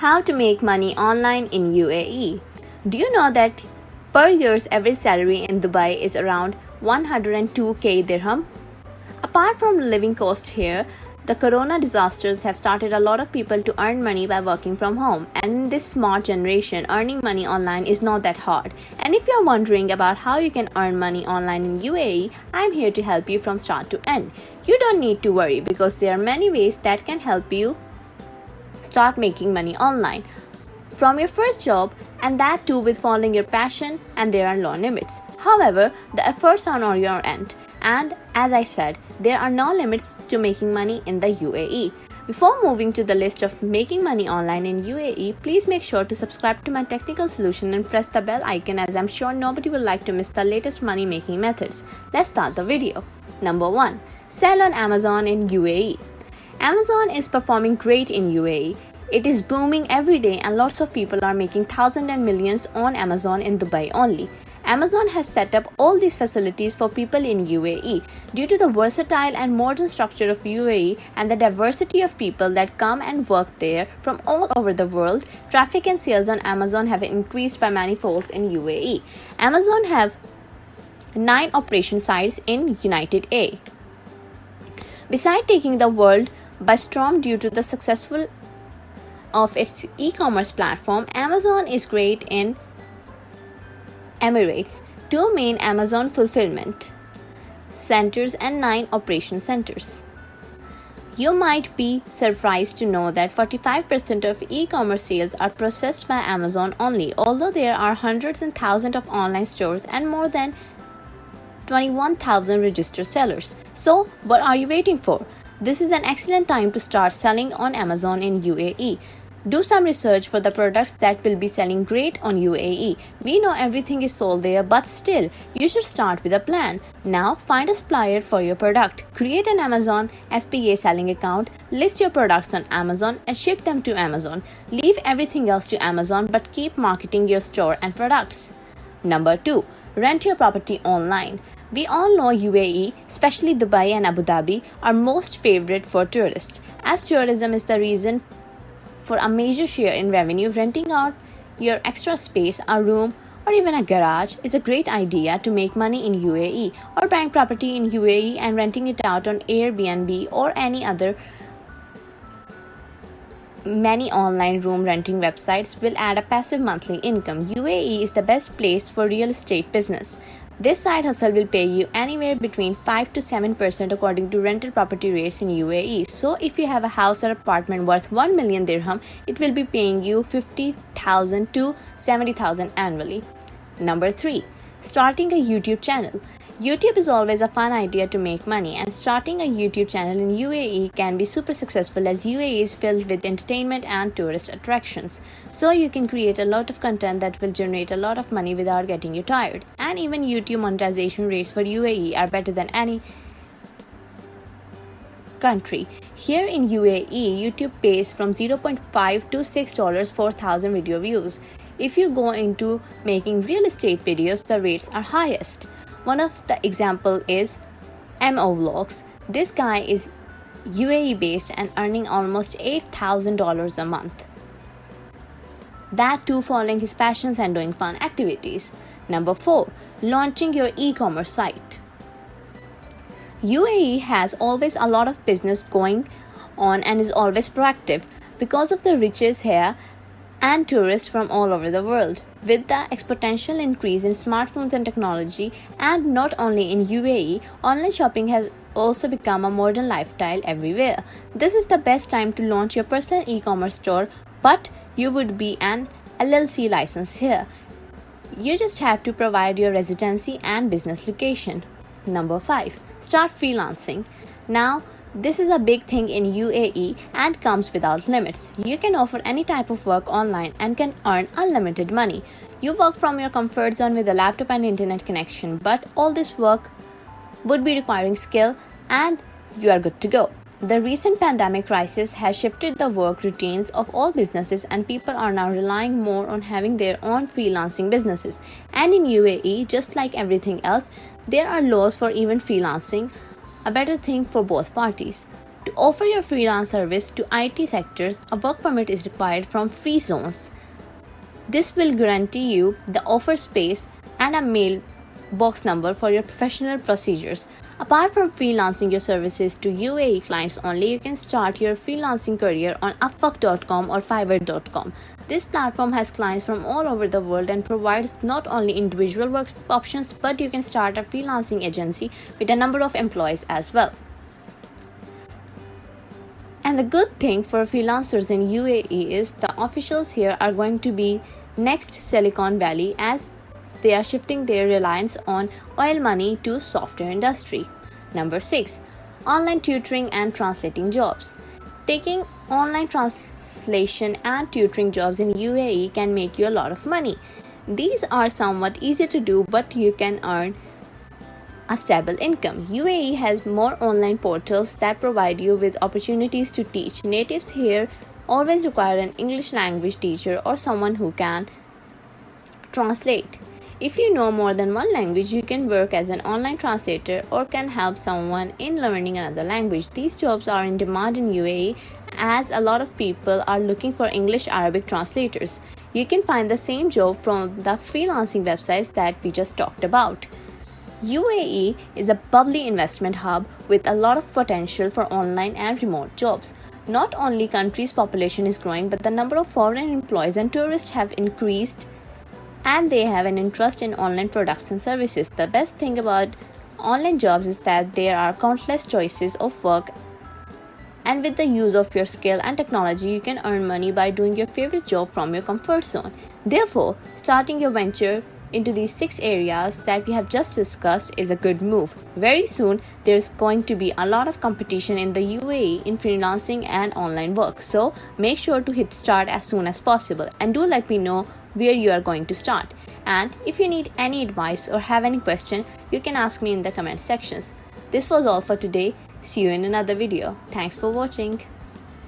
How to make money online in UAE. Do you know that per year's average salary in Dubai is around 102k dirham? Apart from living cost here, the corona disasters have started a lot of people to earn money by working from home, and in this smart generation, earning money online is not that hard. And if you're wondering about how you can earn money online in UAE, I'm here to help you from start to end. You don't need to worry because there are many ways that can help you start making money online from your first job, and that too with following your passion, and there are no limits. However, the efforts are on your end, and as I said, there are no limits to making money in the UAE. Before moving to the list of making money online in UAE, please make sure to subscribe to my technical solution and press the bell icon, as I'm sure nobody will like to miss the latest money making methods. Let's start the video. Number 1. Sell on Amazon in UAE. Amazon is performing great in UAE. It is booming every day and lots of people are making thousands and millions on Amazon in Dubai only. Amazon has set up all these facilities for people in UAE. Due to the versatile and modern structure of UAE and the diversity of people that come and work there from all over the world, traffic and sales on Amazon have increased by many folds in UAE. Amazon have 9 operation sites in United A. Besides taking the world by storm due to the successful of its e-commerce platform, Amazon is great in Emirates, 2 main Amazon fulfillment centers and 9 operation centers. You might be surprised to know that 45% of e-commerce sales are processed by Amazon only, although there are hundreds and thousands of online stores and more than 21,000 registered sellers. So, what are you waiting for? This is an excellent time to start selling on Amazon in UAE. Do some research for the products that will be selling great on UAE. We know everything is sold there, but still, you should start with a plan. Now, find a supplier for your product. Create an Amazon FBA selling account, list your products on Amazon and ship them to Amazon. Leave everything else to Amazon, but keep marketing your store and products. Number 2. Rent your property online. We all know UAE, especially Dubai and Abu Dhabi, are most favorite for tourists. As tourism is the reason for a major share in revenue, renting out your extra space, a room, or even a garage is a great idea to make money in UAE, or buying property in UAE and renting it out on Airbnb or any other. Many online room renting websites will add a passive monthly income. UAE is the best place for real estate business. This side hustle will pay you anywhere between 5 to 7% according to rental property rates in UAE. So if you have a house or apartment worth 1 million dirham, it will be paying you 50,000 to 70,000 annually. Number 3. Starting a YouTube channel. YouTube is always a fun idea to make money, and starting a YouTube channel in UAE can be super successful, as UAE is filled with entertainment and tourist attractions. So you can create a lot of content that will generate a lot of money without getting you tired. And even YouTube monetization rates for UAE are better than any country. Here in UAE, YouTube pays from $0.5 to $6 for 1,000 video views. If you go into making real estate videos, the rates are highest. One of the example is MO Vlogs. This guy is UAE based and earning almost $8,000 a month. That too following his passions and doing fun activities. Number 4. Launching your e-commerce site. UAE has always a lot of business going on and is always proactive because of the riches here and tourists from all over the world. With the exponential increase in smartphones and technology, and not only in UAE, online shopping has also become a modern lifestyle everywhere. This is the best time to launch your personal e-commerce store, but you would be an LLC license here. You just have to provide your residency and business location. Number 5. Start freelancing. Now, this is a big thing in UAE and comes without limits. You can offer any type of work online and can earn unlimited money. You work from your comfort zone with a laptop and internet connection, but all this work would be requiring skill and you are good to go. The recent pandemic crisis has shifted the work routines of all businesses, and people are now relying more on having their own freelancing businesses. And in UAE, just like everything else, there are laws for even freelancing, a better thing for both parties. To offer your freelance service to IT sectors, a work permit is required from free zones. This will guarantee you the offer space and a mailbox number for your professional procedures. Apart from freelancing your services to UAE clients only, you can start your freelancing career on Upwork.com or Fiverr.com. This platform has clients from all over the world and provides not only individual work options, but you can start a freelancing agency with a number of employees as well. And the good thing for freelancers in UAE is the officials here are going to be next Silicon Valley, as they are shifting their reliance on oil money to software industry. Number 6. Online tutoring and translating jobs. Taking online translation and tutoring jobs in UAE can make you a lot of money. These are somewhat easier to do, but you can earn a stable income. UAE has more online portals that provide you with opportunities to teach. Natives here always require an English language teacher or someone who can translate. If you know more than one language, you can work as an online translator or can help someone in learning another language. These jobs are in demand in UAE as a lot of people are looking for English-Arabic translators. You can find the same job from the freelancing websites that we just talked about. UAE is a bubbly investment hub with a lot of potential for online and remote jobs. Not only country's population is growing, but the number of foreign employees and tourists have increased, and they have an interest in online products and services. The best thing about online jobs is that there are countless choices of work, and with the use of your skill and technology, you can earn money by doing your favorite job from your comfort zone. Therefore, starting your venture into these 6 areas that we have just discussed is a good move. Very soon, there's going to be a lot of competition in the UAE in freelancing and online work. So make sure to hit start as soon as possible, and do let me know where you are going to start. And if you need any advice or have any question, you can ask me in the comment sections. This was all for today. See you in another video. Thanks for watching.